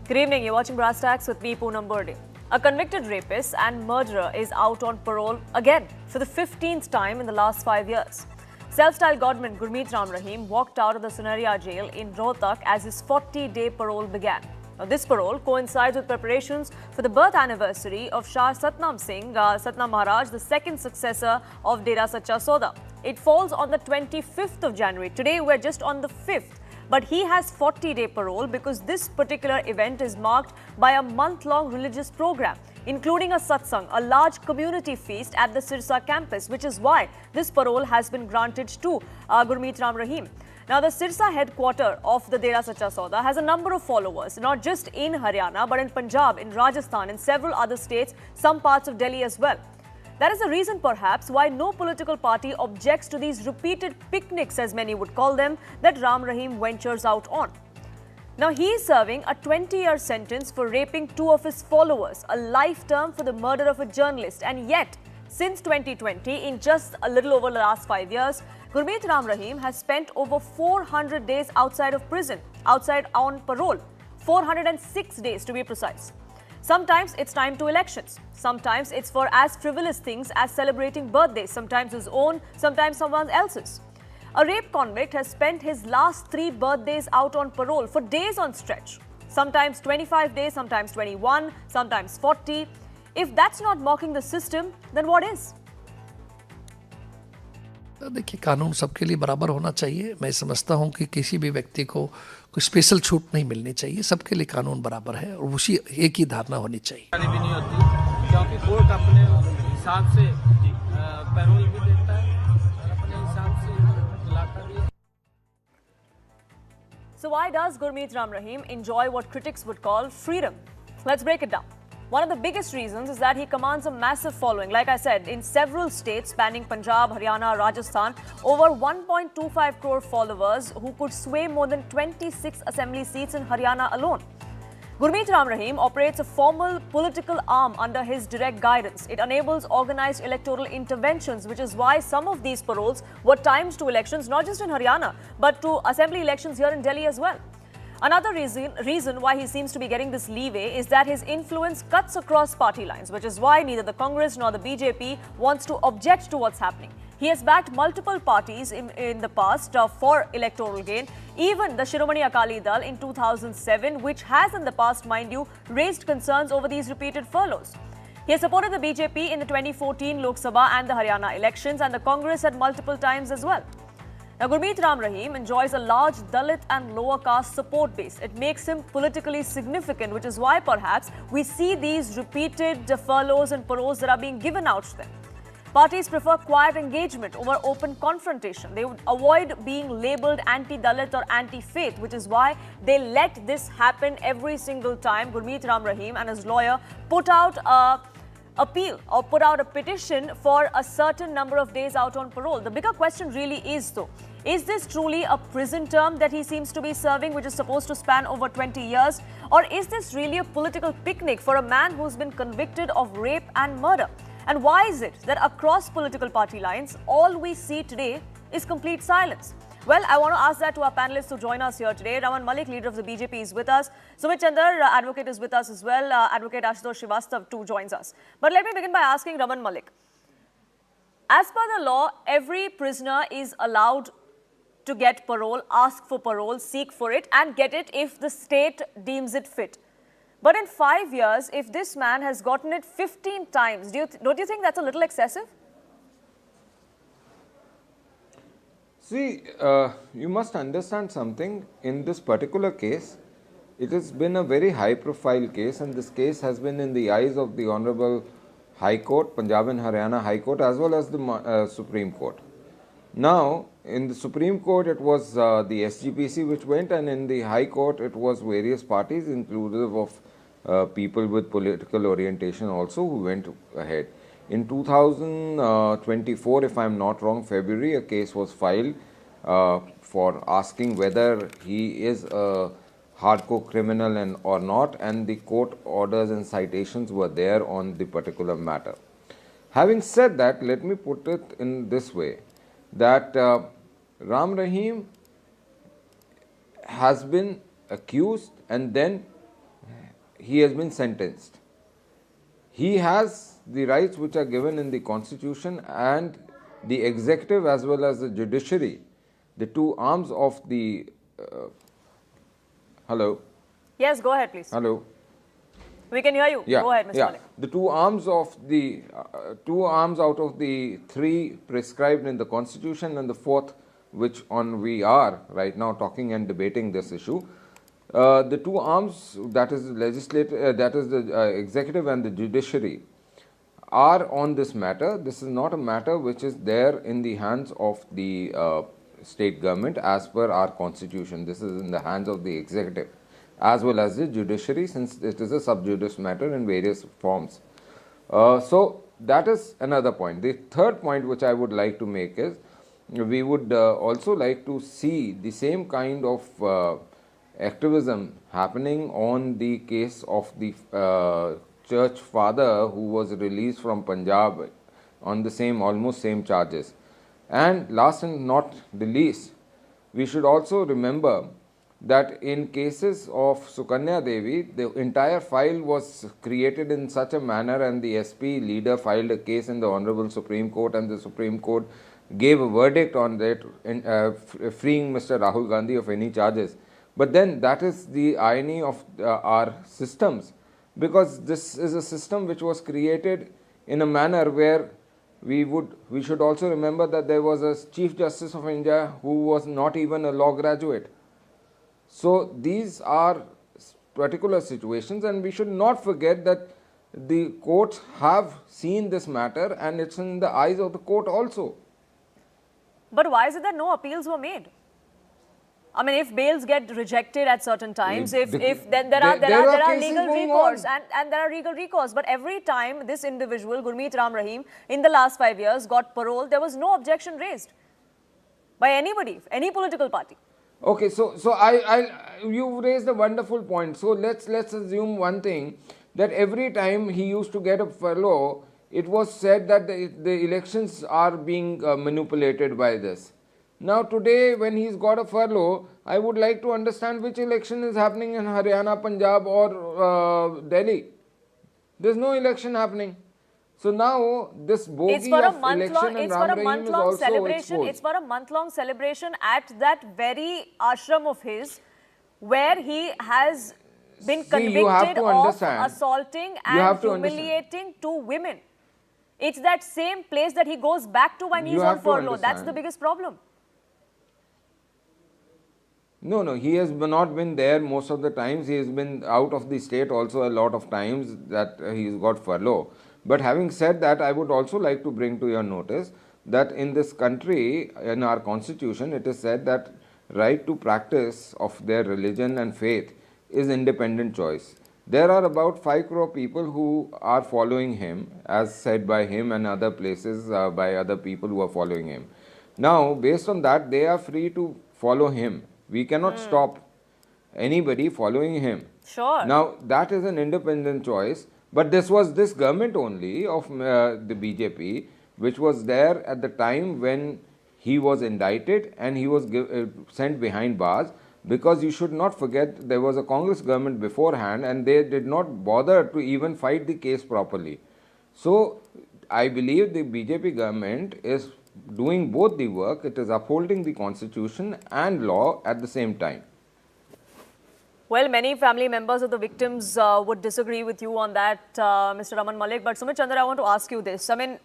Good evening. You're watching Brass Tacks with me, Poonam Burde. A convicted rapist and murderer is out on parole again for the 15th time in the last 5 years. Self-styled godman Gurmeet Ram Rahim walked out of the Sunaria jail in Rohtak as his 40-day parole began. Now, this parole coincides with preparations for the birth anniversary of Shah Satnam Maharaj, the second successor of Dera Sacha Sauda. It falls on the 25th of January. Today, we're just on the 5th. But he has 40-day parole because this particular event is marked by a month-long religious program, including a satsang, a large community feast at the Sirsa campus, which is why this parole has been granted to Gurmeet Ram Rahim. Now, the Sirsa headquarters of the Dera Sacha Sauda has a number of followers, not just in Haryana, but in Punjab, in Rajasthan, in several other states, some parts of Delhi as well. That is the reason, perhaps, why no political party objects to these repeated picnics, as many would call them, that Ram Rahim ventures out on. Now, he is serving a 20-year sentence for raping two of his followers, a life term for the murder of a journalist. And yet, since 2020, in just a little over the last 5 years, Gurmeet Ram Rahim has spent over 400 days outside of prison, outside on parole, 406 days to be precise. Sometimes it's time to elections. Sometimes it's for as frivolous things as celebrating birthdays, sometimes his own, sometimes someone else's. A rape convict has spent his last 3 birthdays out on parole for days on stretch. Sometimes 25 days, sometimes 21, sometimes 40. If that's not mocking the system, then what is? देखिए, कानून सबके लिए बराबर होना चाहिए. मैं समझता हूं कि किसी भी व्यक्ति को कोई स्पेशल छूट नहीं मिलनी चाहिए. सबके लिए कानून बराबर है और उसी एक ही धारणा होनी चाहिए. भी नहीं होती क्योंकि कोर्ट अपने हिसाब से पैरोल भी देता है और अपने हिसाब से लाता भी है. So why does Gurmeet Ram Rahim enjoy what critics would call freedom? Let's break it down. One of the biggest reasons is that he commands a massive following, like I said, in several states spanning Punjab, Haryana, Rajasthan, over 1.25 crore followers who could sway more than 26 assembly seats in Haryana alone. Gurmeet Ram Rahim operates a formal political arm under his direct guidance. It enables organized electoral interventions, which is why some of these paroles were timed to elections, not just in Haryana, but to assembly elections here in Delhi as well. Another reason why he seems to be getting this leeway is that his influence cuts across party lines, which is why neither the Congress nor the BJP wants to object to what's happening. He has backed multiple parties in the past for electoral gain, even the Shiromani Akali Dal in 2007, which has in the past, mind you, raised concerns over these repeated furloughs. He has supported the BJP in the 2014 Lok Sabha and the Haryana elections, and the Congress at multiple times as well. Now, Gurmeet Ram Rahim enjoys a large Dalit and lower caste support base. It makes him politically significant, which is why perhaps we see these repeated furloughs and paroles that are being given out to them. Parties prefer quiet engagement over open confrontation. They would avoid being labelled anti-Dalit or anti-faith, which is why they let this happen every single time Gurmeet Ram Rahim and his lawyer put out a appeal or put out a petition for a certain number of days out on parole. The bigger question really is, though, is this truly a prison term that he seems to be serving, which is supposed to span over 20 years? Or is this really a political picnic for a man who's been convicted of rape and murder? And why is it that across political party lines, all we see today is complete silence? Well, I want to ask that to our panelists who join us here today. Raman Malik, leader of the BJP, is with us. Sumit Chandar, advocate, is with us as well. Advocate Ashutosh Srivastav too joins us. But let me begin by asking Raman Malik. As per the law, every prisoner is allowed to get parole, ask for parole, seek for it, and get it if the state deems it fit. But in 5 years, if this man has gotten it 15 times, don't you think that's a little excessive? See, you must understand something. In this particular case, it has been a very high-profile case, and this case has been in the eyes of the Honorable High Court, Punjab and Haryana High Court, as well as the Supreme Court. Now, in the Supreme Court, it was the SGPC which went, and in the High Court, it was various parties, inclusive of people with political orientation also, who went ahead. In 2024, if I am not wrong, February, a case was filed for asking whether he is a hardcore criminal or not, and the court orders and citations were there on the particular matter. Having said that, let me put it in this way, that Ram Rahim has been accused and then he has been sentenced. He has the rights which are given in the constitution, and the executive as well as the judiciary, the two arms of the hello. Yes, go ahead, please. Hello. We can hear you. Yeah, Go ahead, Mr. yeah. Malik. The two arms out of the three prescribed in the constitution, and the fourth, which on we are right now talking and debating this issue. The two arms, that is the executive and the judiciary, are on this matter. This is not a matter which is there in the hands of the state government as per our constitution. This is in the hands of the executive as well as the judiciary, since it is a sub judice matter in various forms. So that is another point. The third point which I would like to make is, we would also like to see the same kind of activism happening on the case of the church father who was released from Punjab on the almost same charges. And last and not the least, we should also remember that in cases of Sukanya Devi, the entire file was created in such a manner, and the SP leader filed a case in the Honorable Supreme Court, and the Supreme Court gave a verdict on that, freeing Mr. Rahul Gandhi of any charges. But then that is the irony of our systems, because this is a system which was created in a manner where we should also remember that there was a Chief Justice of India who was not even a law graduate. So these are particular situations, and we should not forget that the courts have seen this matter, and it's in the eyes of the court also. But why is it that no appeals were made? I mean, if bails get rejected at certain times, then there are legal recourse, and there are legal recourse. But every time this individual, Gurmeet Ram Rahim, in the last 5 years got parole, there was no objection raised by anybody, any political party. Okay, so you raised a wonderful point. So let's assume one thing, that every time he used to get a furlough, it was said that the elections are being manipulated by this. Now today, when he's got a furlough, I would like to understand which election is happening in Haryana, Punjab or Delhi. There's no election happening. So now this bogey of election and Ram Rahim is also exposed. It's for a month-long celebration at that very ashram of his, where he has been convicted of assaulting and humiliating two women. It's that same place that he goes back to when he's on furlough. That's the biggest problem. No, he has not been there most of the times. He has been out of the state also a lot of times that he's got furlough. But having said that, I would also like to bring to your notice that in this country, in our constitution, it is said that right to practice of their religion and faith is independent choice. There are about 5 crore people who are following him, as said by him and other places by other people who are following him. Now, based on that, they are free to follow him. We cannot stop anybody following him. Sure. Now, that is an independent choice. But this was this government only of the BJP, which was there at the time when he was indicted and he was sent behind bars, because you should not forget there was a Congress government beforehand and they did not bother to even fight the case properly. So I believe the BJP government is doing both the work. It is upholding the constitution and law at the same time. Well, many family members of the victims would disagree with you on that, Mr. Raman Malik. But Sumit Chandra, I want to ask you this. I mean,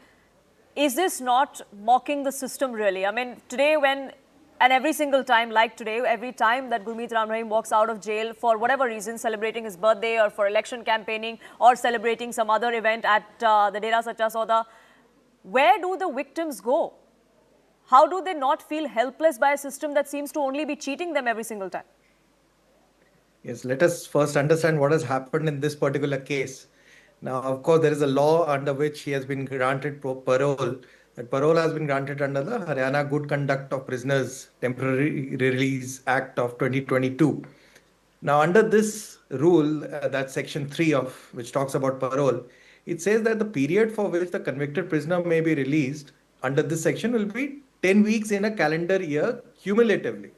is this not mocking the system really? I mean, today and every single time, like today, every time that Gurmeet Ram Rahim walks out of jail for whatever reason, celebrating his birthday or for election campaigning or celebrating some other event at the Dera Sacha Sauda, where do the victims go? How do they not feel helpless by a system that seems to only be cheating them every single time? Yes, let us first understand what has happened in this particular case. Now, of course, there is a law under which he has been granted parole. That parole has been granted under the Haryana Good Conduct of Prisoners Temporary Release Act of 2022. Now, under this rule, that's section 3 of which talks about parole, it says that the period for which the convicted prisoner may be released under this section will be 10 weeks in a calendar year cumulatively.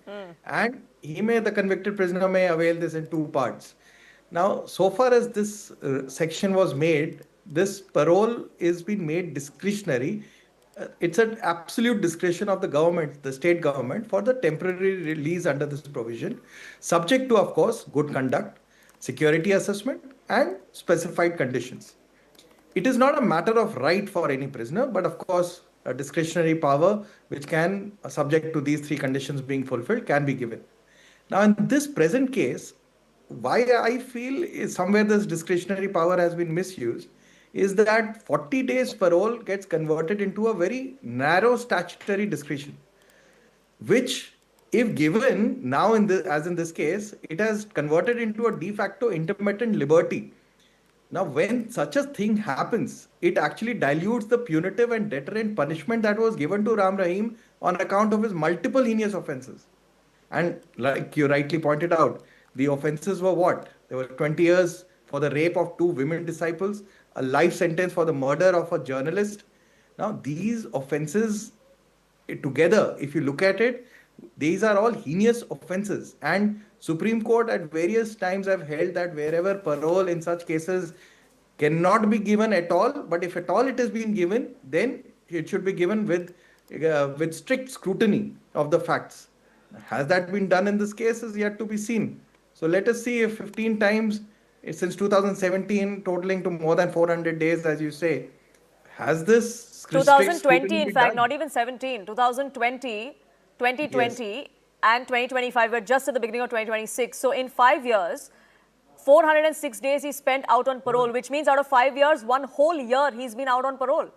And the convicted prisoner may avail this in 2 parts. Now, so far as this section was made, this parole is being made discretionary. It's an absolute discretion of the government, the state government, for the temporary release under this provision, subject to, of course, good conduct, security assessment, and specified conditions. It is not a matter of right for any prisoner, but of course, a discretionary power which can, subject to these three conditions being fulfilled, can be given. Now, in this present case, why I feel is somewhere this discretionary power has been misused is that 40 days parole gets converted into a very narrow statutory discretion, which, if given now as in this case, it has converted into a de facto intermittent liberty. Now, when such a thing happens, it actually dilutes the punitive and deterrent punishment that was given to Ram Rahim on account of his multiple heinous offences. And like you rightly pointed out, the offences were what? There were 20 years for the rape of two women disciples, a life sentence for the murder of a journalist. Now, these offences together, if you look at it, these are all heinous offences. And Supreme Court at various times have held that wherever parole in such cases cannot be given at all, but if at all it is being given, then it should be given with strict scrutiny of the facts. Has that been done in this case is yet to be seen. So let us see if 15 times since 2017, totaling to more than 400 days, as you say, has this 2020, in fact, not even 17, 2020, 2020, Yes. and 2025. We're just at the beginning of 2026. So in 5 years, 406 days he spent out on parole, which means out of 5 years, one whole year he's been out on parole.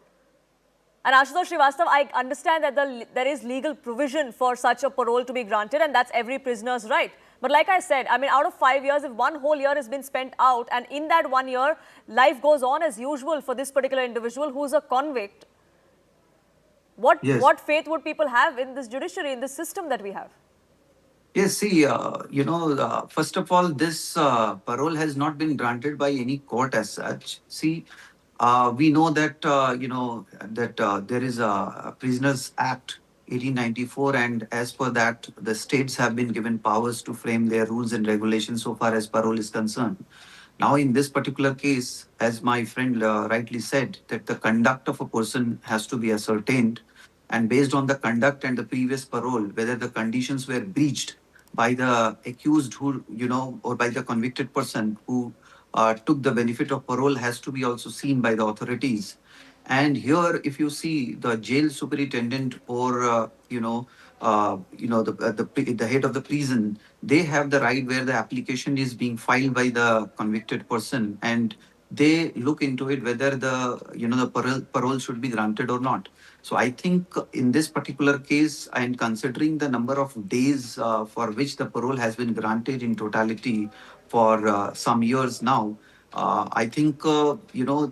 And Ashutosh Srivastav, I understand that there is legal provision for such a parole to be granted, and that's every prisoner's right. But like I said, I mean, out of 5 years, if one whole year has been spent out, and in that 1 year, life goes on as usual for this particular individual who's a convict, what faith would people have in this judiciary, in this system that we have? Yes, see, first of all, this parole has not been granted by any court as such. See, we know that, there is a Prisoners Act 1894, and as per that, the states have been given powers to frame their rules and regulations so far as parole is concerned. Now, in this particular case, as my friend rightly said, that the conduct of a person has to be ascertained, and based on the conduct and the previous parole, whether the conditions were breached by the accused who, or by the convicted person who took the benefit of parole has to be also seen by the authorities. And here, if you see the jail superintendent or, the head of the prison, they have the right where the application is being filed by the convicted person, and they look into it whether the parole should be granted or not. So I think in this particular case, and considering the number of days for which the parole has been granted in totality for some years now, I think,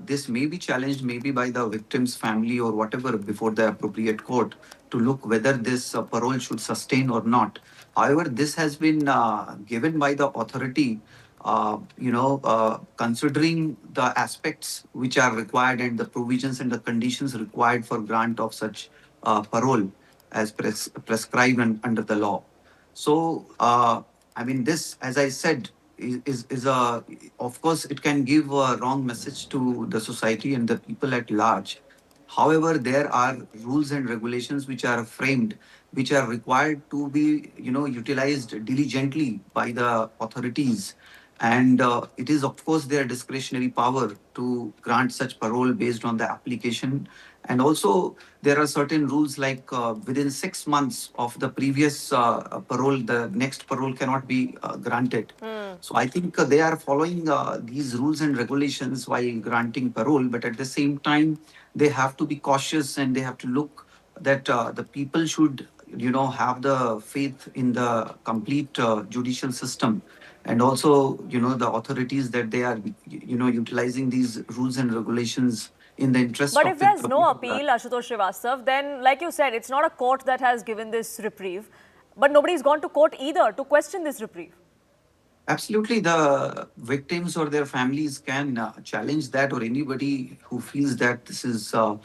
this may be challenged maybe by the victim's family or whatever before the appropriate court to look whether this parole should sustain or not. However, this has been given by the authority, considering the aspects which are required and the provisions and the conditions required for grant of such parole as prescribed under the law. So, this, as I said, is a, of course, it can give a wrong message to the society and the people at large. However, there are rules and regulations which are framed, which are required to be, utilized diligently by the authorities. And it is, of course, their discretionary power to grant such parole based on the application. And also, there are certain rules like within 6 months of the previous parole, the next parole cannot be granted. So I think they are following these rules and regulations while granting parole. But at the same time, they have to be cautious and they have to look that the people should, have the faith in the complete judicial system. And also, the authorities that they are, utilizing these rules and regulations in the interest of But if there's no appeal, Ashutosh Srivastav, then, like you said, it's not a court that has given this reprieve. But nobody's gone to court either to question this reprieve. Absolutely, the victims or their families can challenge that, or anybody who feels that this is a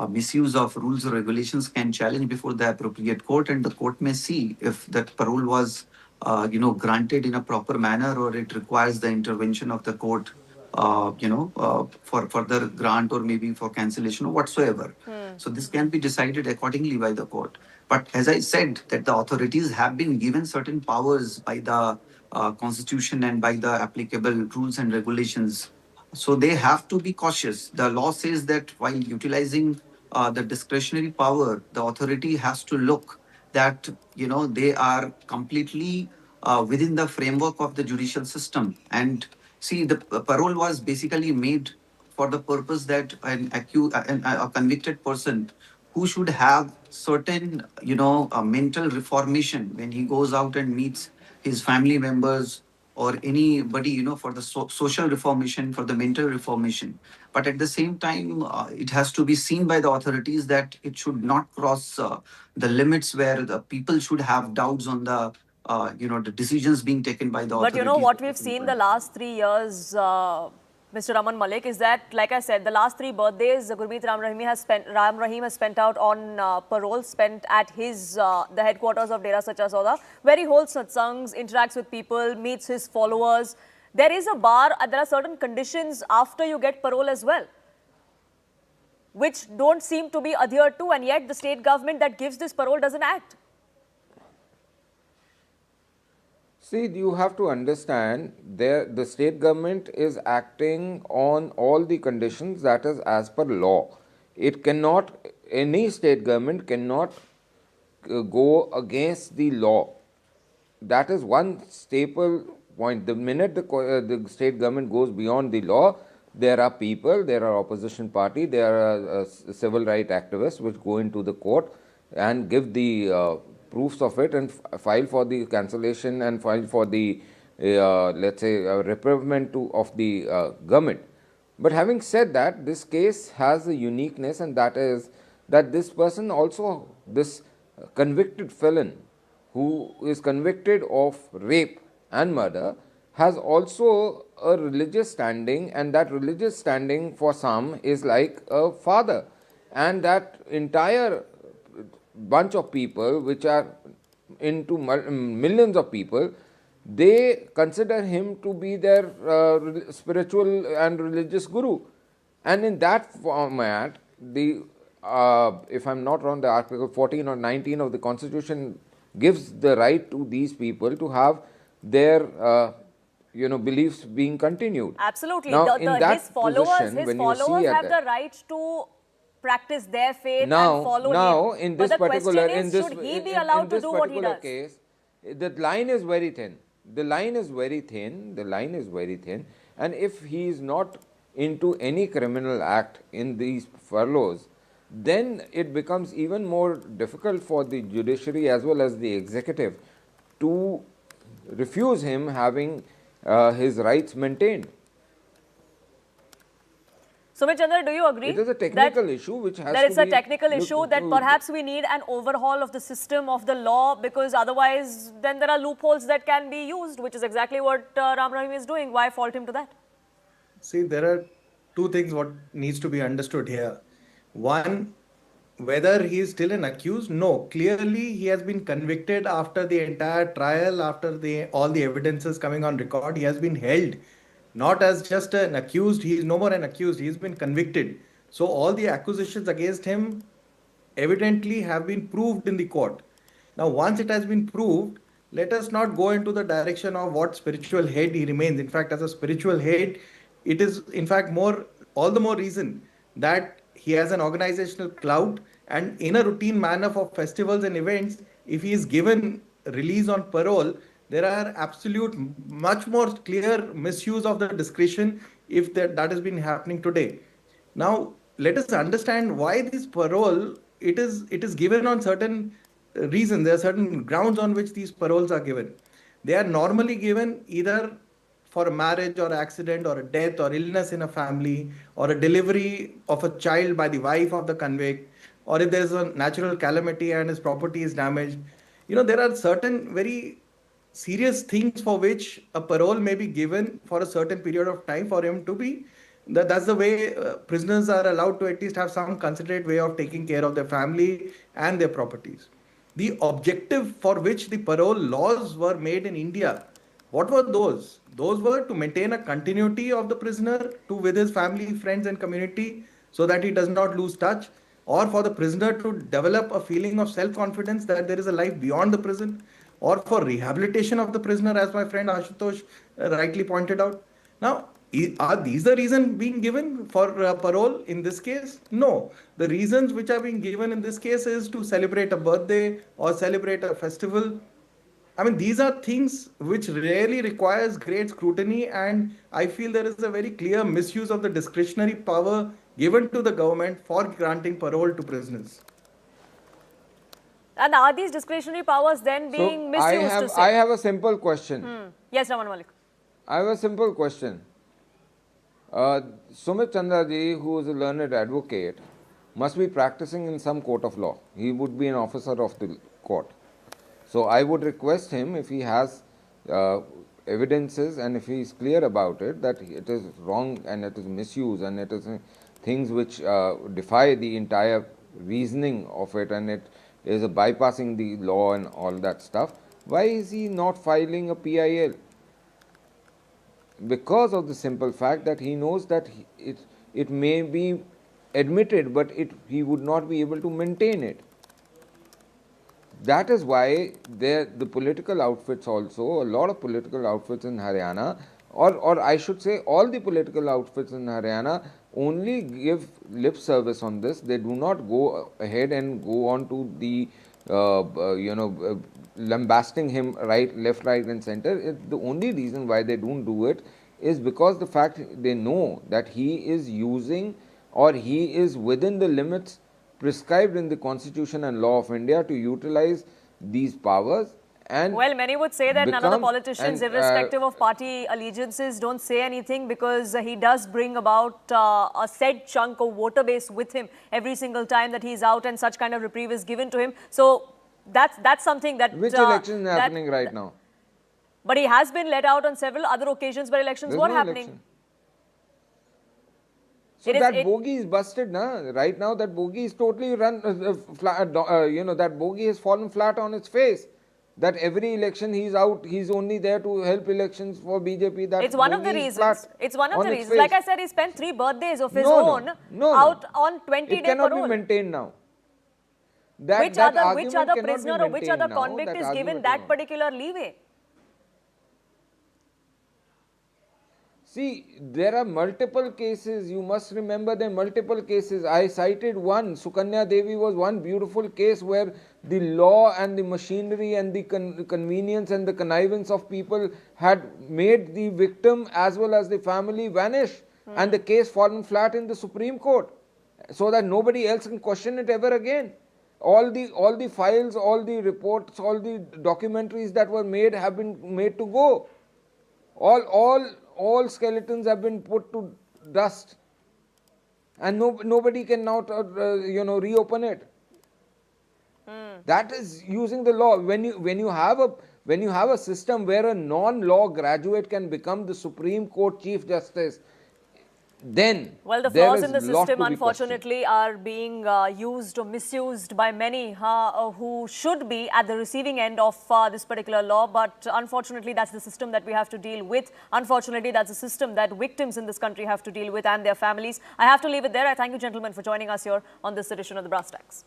misuse of rules or regulations can challenge before the appropriate court, and the court may see if that parole was granted in a proper manner, or it requires the intervention of the court, for further grant or maybe for cancellation or whatsoever. So this can be decided accordingly by the court. But as I said, that the authorities have been given certain powers by the constitution and by the applicable rules and regulations. So they have to be cautious. The law says that while utilizing the discretionary power, the authority has to look that they are completely within the framework of the judicial system. And see, the parole was basically made for the purpose that a convicted person who should have certain mental reformation when he goes out and meets his family members or anybody, for the social reformation, for the mental reformation. But at the same time, it has to be seen by the authorities that it should not cross the limits where the people should have doubts on the decisions being taken by the But authorities. you know what we've seen the last 3 years, Mr. Raman Malik, is that, like I said, the last 3 birthdays Gurmeet Ram Rahim has spent out on parole, spent at the headquarters of Dera Sacha Sauda, where he holds satsangs, interacts with people, meets his followers. There is a bar, there are certain conditions after you get parole as well, which don't seem to be adhered to, and yet the state government that gives this parole doesn't act. See, you have to understand the state government is acting on all the conditions that is as per law. It cannot, any state government cannot go against the law. That is one staple point. The minute the state government goes beyond the law, there are people, there are opposition party, there are civil right activists which go into the court and give the proofs of it and file for the cancellation and file for the let's say reprimand of the government. But having said that, this case has a uniqueness, and that is that this person also, this convicted felon who is convicted of rape and murder, has also a religious standing, and that religious standing for some is like a father, and that entire bunch of people, which are into millions of people, they consider him to be their spiritual and religious guru. And in that format, if I'm not wrong, the Article 14 or 19 of the Constitution gives the right to these people to have their beliefs being continued. Absolutely. Now, His followers have the right to practice their faith and follow him. In this particular, should he be allowed to do what he does? Case, the line is very thin. The line is very thin. And if he is not into any criminal act in these furloughs, then it becomes even more difficult for the judiciary as well as the executive to refuse him having his rights maintained. Sumit Chandra, do you agree? It is a technical issue which has to be... That it's a technical issue that perhaps we need an overhaul of the system of the law, because otherwise then there are loopholes that can be used, which is exactly what Ram Rahim is doing. Why fault him to that? See, there are two things what needs to be understood here. One, whether he is still an accused, no. Clearly, he has been convicted after the entire trial, after all the evidences coming on record. He has been held. Not as just an accused, he is no more an accused, he has been convicted. So all the accusations against him evidently have been proved in the court. Now, once it has been proved, let us not go into the direction of what spiritual head he remains. In fact, as a spiritual head, it is in fact all the more reason that he has an organizational clout, and in a routine manner for festivals and events, if he is given release on parole, there are absolute much more clear misuse of the discretion if that has been happening today. Now, let us understand why this parole, it is given on certain reasons. There are certain grounds on which these paroles are given. They are normally given either for a marriage or accident or a death or illness in a family, or a delivery of a child by the wife of the convict, or if there is a natural calamity and his property is damaged. There are certain very serious things for which a parole may be given for a certain period of time for him to be. That's the way prisoners are allowed to at least have some considerate way of taking care of their family and their properties. the objective for which the parole laws were made in India, what were those? Those were to maintain a continuity of the prisoner with his family, friends, and community so that he does not lose touch, or for the prisoner to develop a feeling of self-confidence that there is a life beyond the prison, or for rehabilitation of the prisoner, as my friend Ashutosh rightly pointed out. Now, are these the reasons being given for parole in this case? No. The reasons which are being given in this case is to celebrate a birthday or celebrate a festival. I mean, these are things which rarely requires great scrutiny, and I feel there is a very clear misuse of the discretionary power given to the government for granting parole to prisoners. And are these discretionary powers then being misused to say? I have a simple question. Yes, Raman Malik. I have a simple question. Sumit Chandraji, who is a learned advocate, must be practicing in some court of law. He would be an officer of the court. So I would request him, if he has evidences and if he is clear about it, that it is wrong and it is misuse and it is things which defy the entire reasoning of it, and it is a bypassing the law and all that stuff, why is he not filing a PIL? Because of the simple fact that he knows that it may be admitted, but he would not be able to maintain it. That is why the political outfits also, a lot of political outfits in Haryana, or I should say all the political outfits in Haryana only give lip service on this. They do not go ahead and go on to the lambasting him left, right and center. The only reason why they don't do it is because the fact they know that he is using, or he is within the limits prescribed in the Constitution and law of India to utilize these powers. And well, many would say that none of the politicians, irrespective of party allegiances, don't say anything because he does bring about a said chunk of voter base with him every single time that he's out, and such kind of reprieve is given to him. So that's something that... Which election is happening right now? But he has been let out on several other occasions where elections were happening. Election. So that bogey is busted, na? Right now that bogey is totally run, that bogey has fallen flat on its face. That every election he's out, he's only there to help elections for BJP. That it's one of the reasons. It's one of the reasons. Like I said, he spent 3 birthdays of his own out on 20-day parole. It cannot be maintained now. Which other prisoner or which other convict is given that particular leeway? See, there are multiple cases. You must remember there are multiple cases. I cited one. Sukanya Devi was one beautiful case where the law and the machinery and the convenience and the connivance of people had made the victim as well as the family vanish, and the case fallen flat in the Supreme Court, so that nobody else can question it ever again. All the files, all the reports, all the documentaries that were made have been made to go. All skeletons have been put to dust, and nobody can now reopen it. That is using the law. When you have a system where a non-law graduate can become the Supreme Court Chief Justice, then well, the flaws in the system unfortunately are being used or misused by many who should be at the receiving end of this particular law. But unfortunately, that's the system that we have to deal with. Unfortunately, that's the system that victims in this country have to deal with, and their families. I have to leave it there. I thank you, gentlemen, for joining us here on this edition of the Brass Tacks.